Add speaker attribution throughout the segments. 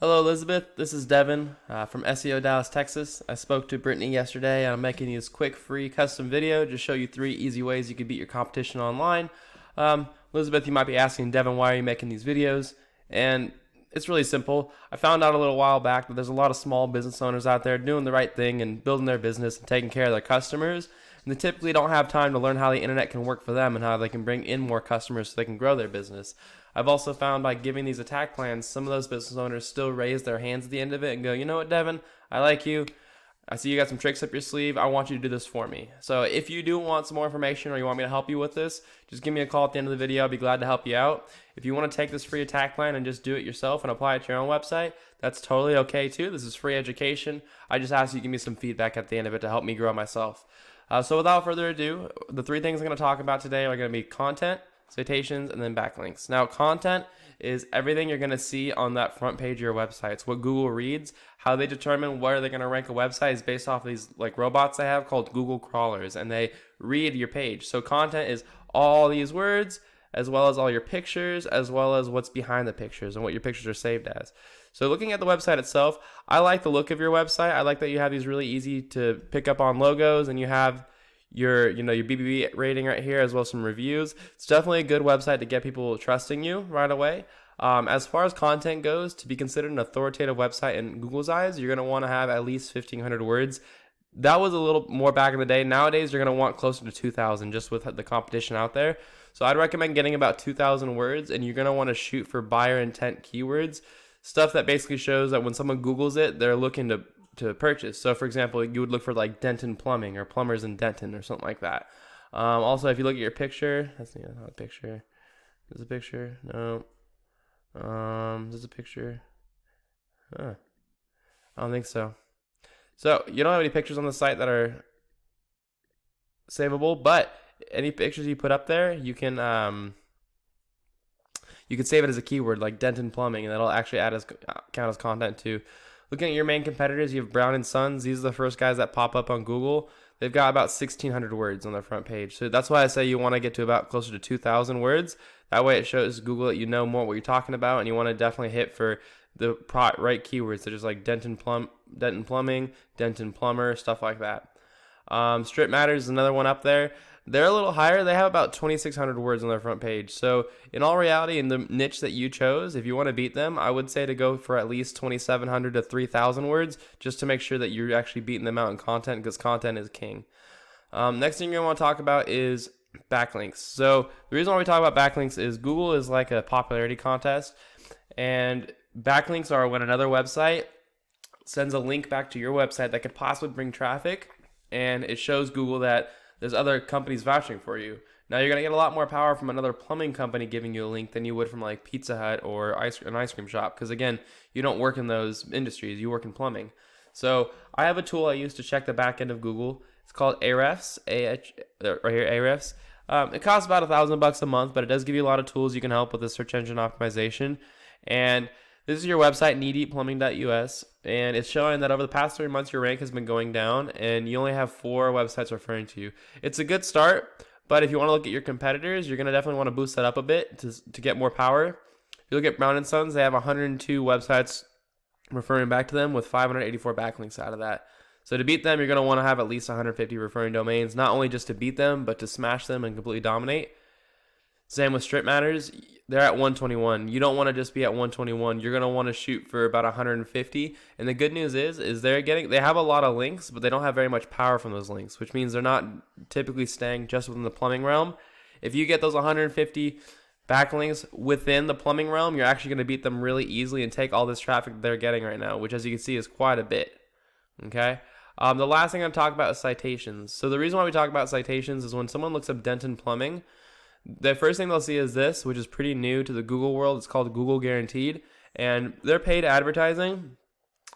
Speaker 1: Hello, Elizabeth. This is Devin from SEO Dallas, Texas. I spoke to Brittany yesterday, and I'm making this quick, free, custom video to show you 3 easy ways you can beat your competition online. Elizabeth, you might be asking, Devin, why are you making these videos? And it's really simple. I found out a little while back that there's a lot of small business owners out there doing the right thing and building their business and taking care of their customers. And they typically don't have time to learn how the internet can work for them and how they can bring in more customers so they can grow their business. I've also found by giving these attack plans, some of those business owners still raise their hands at the end of it and go, you know what, Devin, I like you. I see you got some tricks up your sleeve. I want you to do this for me. So if you do want some more information or you want me to help you with this, just give me a call at the end of the video. I'll be glad to help you out. If you want to take this free attack plan and just do it yourself and apply it to your own website, that's totally okay too. This is free education. I just ask you to give me some feedback at the end of it to help me grow myself. So without further ado, the 3 things I'm going to talk about today are going to be content, citations, and then backlinks. Now, content is everything you're going to see on that front page of your website. It's what Google reads. How they determine where they're going to rank a website is based off of these like robots they have called Google crawlers, and they read your page. So content is all these words, as well as all your pictures, as well as what's behind the pictures and what your pictures are saved as. So looking at the website itself, I like the look of your website. I like that you have these really easy to pick up on logos, and you have your BBB rating right here, as well as some reviews. It's definitely a good website to get people trusting you right away. As far as content goes, to be considered an authoritative website in Google's eyes, you're going to want to have at least 1,500 words. That was a little more back in the day. Nowadays, you're going to want closer to 2,000 just with the competition out there. So I'd recommend getting about 2,000 words, and you're going to want to shoot for buyer intent keywords, stuff that basically shows that when someone Googles it, they're looking to purchase. So for example, you would look for like Denton plumbing or plumbers in Denton or something like that. Also, if you look at your picture, that's not a picture. There's a picture. No. There's a picture. Huh. I don't think so. So you don't have any pictures on the site that are savable, but any pictures you put up there, you can save it as a keyword like Denton plumbing, and that'll actually count as content too. Looking at your main competitors, you have Brown and Sons. These are the first guys that pop up on Google. They've got about 1,600 words on their front page. So that's why I say you want to get to about closer to 2,000 words. That way it shows Google that you know more what you're talking about, and you want to definitely hit for the right keywords, such as like Denton plumbing, Denton plumber, stuff like that. Strip Matters is another one up there. They're a little higher. They have about 2,600 words on their front page. So in all reality, in the niche that you chose, if you want to beat them, I would say to go for at least 2,700 to 3,000 words, just to make sure that you're actually beating them out in content, because content is king. Next thing you're going to want to talk about is backlinks. So the reason why we talk about backlinks is Google is like a popularity contest, and backlinks are when another website sends a link back to your website that could possibly bring traffic, and it shows Google that there's other companies vouching for you. Now you're going to get a lot more power from another plumbing company giving you a link than you would from like Pizza Hut or an ice cream shop, because again, you don't work in those industries, you work in plumbing. So I have a tool I use to check the back end of Google. It's called Ahrefs, right here, Ahrefs. It costs about $1,000 a month, but it does give you a lot of tools you can help with the search engine optimization. And this is your website, kneedeepplumbing.us, and it's showing that over the past 3 months, your rank has been going down, and you only have 4 websites referring to you. It's a good start, but if you want to look at your competitors, you're going to definitely want to boost that up a bit to get more power. If you look at Brown & Sons, they have 102 websites referring back to them with 584 backlinks out of that. So to beat them, you're going to want to have at least 150 referring domains, not only just to beat them, but to smash them and completely dominate. Same with Strip Matters. They're at 121. You don't want to just be at 121. You're going to want to shoot for about 150. And the good news is they have a lot of links, but they don't have very much power from those links, which means they're not typically staying just within the plumbing realm. If you get those 150 backlinks within the plumbing realm, you're actually going to beat them really easily and take all this traffic that they're getting right now, which as you can see is quite a bit. Okay? The last thing I'm going to talk about is citations. So the reason why we talk about citations is when someone looks up Denton plumbing, the first thing they'll see is this, which is pretty new to the Google world. It's called Google Guaranteed, and they're paid advertising.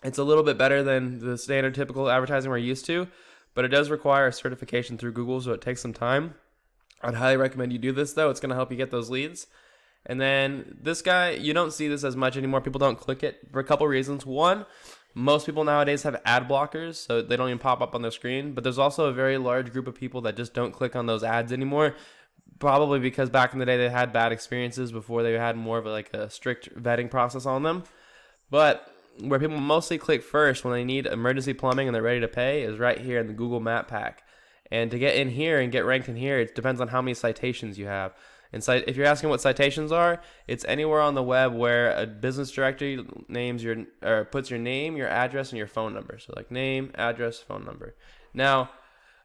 Speaker 1: It's a little bit better than the standard typical advertising we're used to, but it does require a certification through Google, so it takes some time. I'd highly recommend you do this, though. It's going to help you get those leads. And then this guy, you don't see this as much anymore. People don't click it for a couple reasons. One, most people nowadays have ad blockers, so they don't even pop up on their screen. But there's also a very large group of people that just don't click on those ads anymore, probably because back in the day they had bad experiences before they had more of a strict vetting process on them. But where people mostly click first when they need emergency plumbing and they're ready to pay is right here in the Google Map Pack. And to get in here and get ranked in here, it depends on how many citations you have. And if you're asking what citations are, it's anywhere on the web where a business directory puts your name, your address, and your phone number. So like name, address, phone number. Now,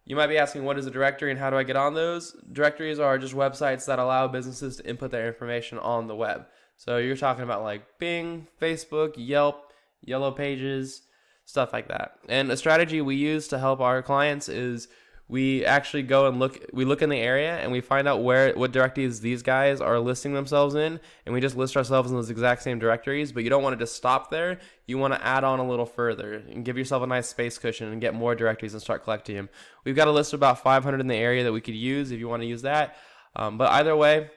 Speaker 1: you might be asking, what is a directory and how do I get on those? Directories are just websites that allow businesses to input their information on the web. So you're talking about like Bing, Facebook, Yelp, Yellow Pages, stuff like that. And a strategy we use to help our clients is we actually go and look in the area and we find out what directories these guys are listing themselves in, and we just list ourselves in those exact same directories. But you don't want to just stop there. You want to add on a little further and give yourself a nice space cushion and get more directories and start collecting them. We've got a list of about 500 in the area that we could use if you want to use that. But either way,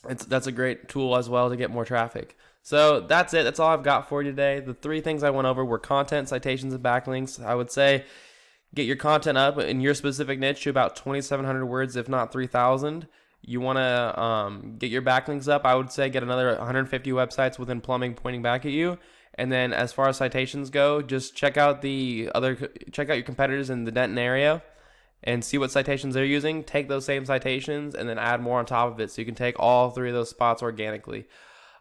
Speaker 1: that's a great tool as well to get more traffic. So that's it. That's all I've got for you today. The 3 things I went over were content, citations, and backlinks. I would say get your content up in your specific niche to about 2,700 words, if not 3,000. You want to get your backlinks up. I would say get another 150 websites within plumbing pointing back at you. And then as far as citations go, just check out your competitors in the Denton area and see what citations they're using. Take those same citations and then add more on top of it, so you can take all 3 of those spots organically.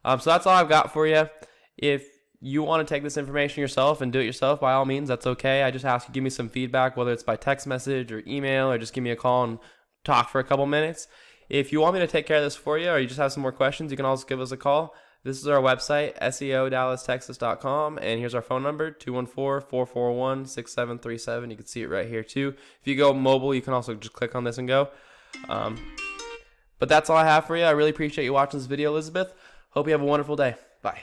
Speaker 1: So that's all I've got for you. If you want to take this information yourself and do it yourself, by all means, that's okay. I just ask you give me some feedback, whether it's by text message or email, or just give me a call and talk for a couple minutes. If you want me to take care of this for you, or you just have some more questions, you can also give us a call. This is our website, SEODallasTexas.com, and here's our phone number, 214-441-6737. You can see it right here too. If you go mobile, you can also just click on this and go. But that's all I have for you. I really appreciate you watching this video, Elizabeth. Hope you have a wonderful day. Bye.